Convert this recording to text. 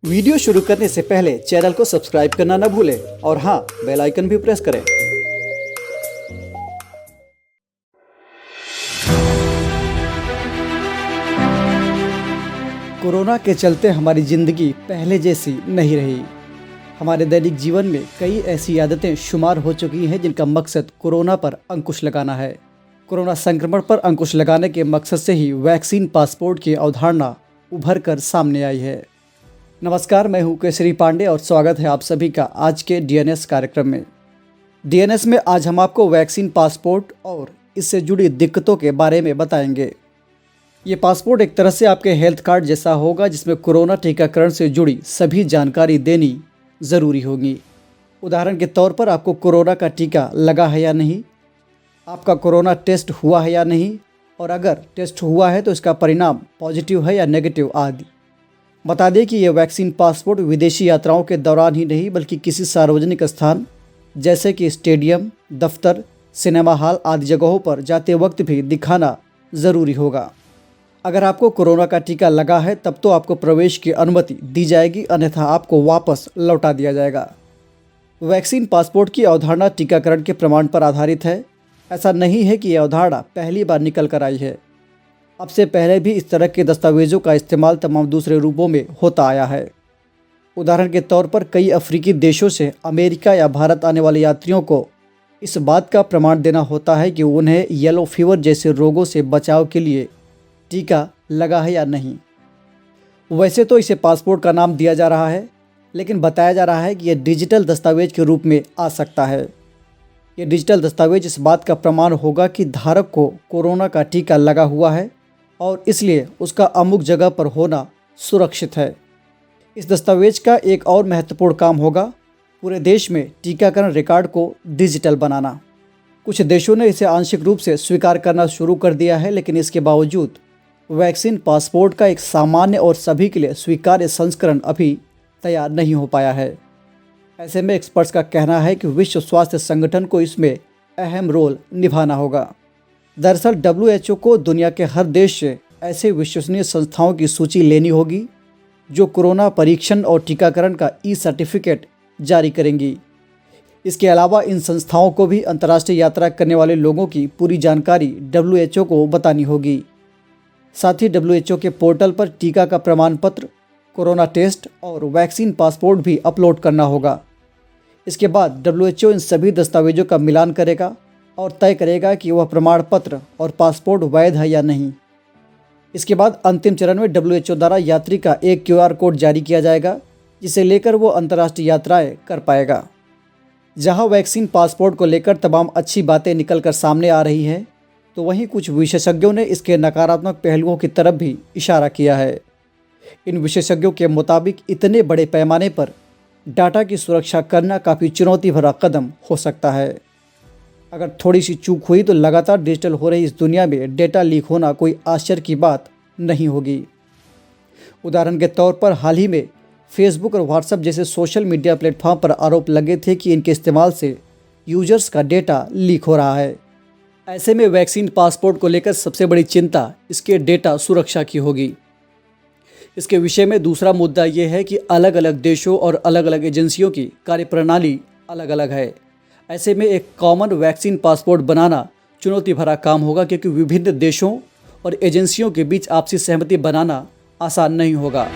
Video शुरू करने से पहले चैनल को सब्सक्राइब करना न भूलें और हाँ, बेल आइकन भी प्रेस करें। कोरोना के चलते हमारी ज़िंदगी पहले जैसी नहीं रही। हमारे दैनिक जीवन में कई ऐसी आदतें शुमार हो चुकी हैं जिनका मकसद कोरोना पर अंकुश लगाना है। कोरोना संक्रमण पर अंकुश लगाने के मकसद से ही वैक्सीन पासपोर्ट की अवधारणा उभर कर सामने आई है। नमस्कार, मैं हूं केसरी पांडे और स्वागत है आप सभी का आज के डीएनएस कार्यक्रम में। डीएनएस में आज हम आपको वैक्सीन पासपोर्ट और इससे जुड़ी दिक्कतों के बारे में बताएंगे। ये पासपोर्ट एक तरह से आपके हेल्थ कार्ड जैसा होगा जिसमें कोरोना टीकाकरण से जुड़ी सभी जानकारी देनी ज़रूरी होगी। उदाहरण के तौर पर आपको कोरोना का टीका लगा है या नहीं, आपका कोरोना टेस्ट हुआ है या नहीं, और अगर टेस्ट हुआ है तो इसका परिणाम पॉजिटिव है या नेगेटिव आदि। बता दें कि यह वैक्सीन पासपोर्ट विदेशी यात्राओं के दौरान ही नहीं बल्कि किसी सार्वजनिक स्थान जैसे कि स्टेडियम, दफ्तर, सिनेमा हॉल आदि जगहों पर जाते वक्त भी दिखाना ज़रूरी होगा। अगर आपको कोरोना का टीका लगा है तब तो आपको प्रवेश की अनुमति दी जाएगी, अन्यथा आपको वापस लौटा दिया जाएगा। वैक्सीन पासपोर्ट की अवधारणा टीकाकरण के प्रमाण पर आधारित है। ऐसा नहीं है कि यह अवधारणा पहली बार निकल कर आई है। अब से पहले भी इस तरह के दस्तावेजों का इस्तेमाल तमाम दूसरे रूपों में होता आया है। उदाहरण के तौर पर कई अफ्रीकी देशों से अमेरिका या भारत आने वाले यात्रियों को इस बात का प्रमाण देना होता है कि उन्हें येलो फीवर जैसे रोगों से बचाव के लिए टीका लगा है या नहीं। वैसे तो इसे पासपोर्ट का नाम दिया जा रहा है, लेकिन बताया जा रहा है कि यह डिजिटल दस्तावेज के रूप में आ सकता है। यह डिजिटल दस्तावेज इस बात का प्रमाण होगा कि धारक को कोरोना का टीका लगा हुआ है और इसलिए उसका अमुक जगह पर होना सुरक्षित है। इस दस्तावेज का एक और महत्वपूर्ण काम होगा पूरे देश में टीकाकरण रिकॉर्ड को डिजिटल बनाना। कुछ देशों ने इसे आंशिक रूप से स्वीकार करना शुरू कर दिया है, लेकिन इसके बावजूद वैक्सीन पासपोर्ट का एक सामान्य और सभी के लिए स्वीकार्य संस्करण अभी तैयार नहीं हो पाया है। ऐसे में एक्सपर्ट्स का कहना है कि विश्व स्वास्थ्य संगठन को इसमें अहम रोल निभाना होगा। दरअसल WHO को दुनिया के हर देश से ऐसे विश्वसनीय संस्थाओं की सूची लेनी होगी जो कोरोना परीक्षण और टीकाकरण का सर्टिफिकेट जारी करेंगी। इसके अलावा इन संस्थाओं को भी अंतर्राष्ट्रीय यात्रा करने वाले लोगों की पूरी जानकारी WHO को बतानी होगी। साथ ही WHO के पोर्टल पर टीका का प्रमाण पत्र, कोरोना टेस्ट और वैक्सीन पासपोर्ट भी अपलोड करना होगा। इसके बाद WHO इन सभी दस्तावेजों का मिलान करेगा और तय करेगा कि वह प्रमाण पत्र और पासपोर्ट वैध है या नहीं। इसके बाद अंतिम चरण में WHO द्वारा यात्री का एक QR कोड जारी किया जाएगा, जिसे लेकर वो अंतर्राष्ट्रीय यात्राएं कर पाएगा। जहां वैक्सीन पासपोर्ट को लेकर तमाम अच्छी बातें निकल कर सामने आ रही हैं, तो वहीं कुछ विशेषज्ञों ने इसके नकारात्मक पहलुओं की तरफ भी इशारा किया है। इन विशेषज्ञों के मुताबिक इतने बड़े पैमाने पर डाटा की सुरक्षा करना काफ़ी चुनौती भरा कदम हो सकता है। अगर थोड़ी सी चूक हुई तो लगातार डिजिटल हो रही इस दुनिया में डेटा लीक होना कोई आश्चर्य की बात नहीं होगी। उदाहरण के तौर पर हाल ही में फेसबुक और व्हाट्सएप जैसे सोशल मीडिया प्लेटफॉर्म पर आरोप लगे थे कि इनके इस्तेमाल से यूजर्स का डेटा लीक हो रहा है। ऐसे में वैक्सीन पासपोर्ट को लेकर सबसे बड़ी चिंता इसके डेटा सुरक्षा की होगी। इसके विषय में दूसरा मुद्दा ये है कि अलग अलग देशों और अलग अलग एजेंसियों की कार्यप्रणाली अलग अलग है। ऐसे में एक कॉमन वैक्सीन पासपोर्ट बनाना चुनौती भरा काम होगा, क्योंकि विभिन्न देशों और एजेंसियों के बीच आपसी सहमति बनाना आसान नहीं होगा।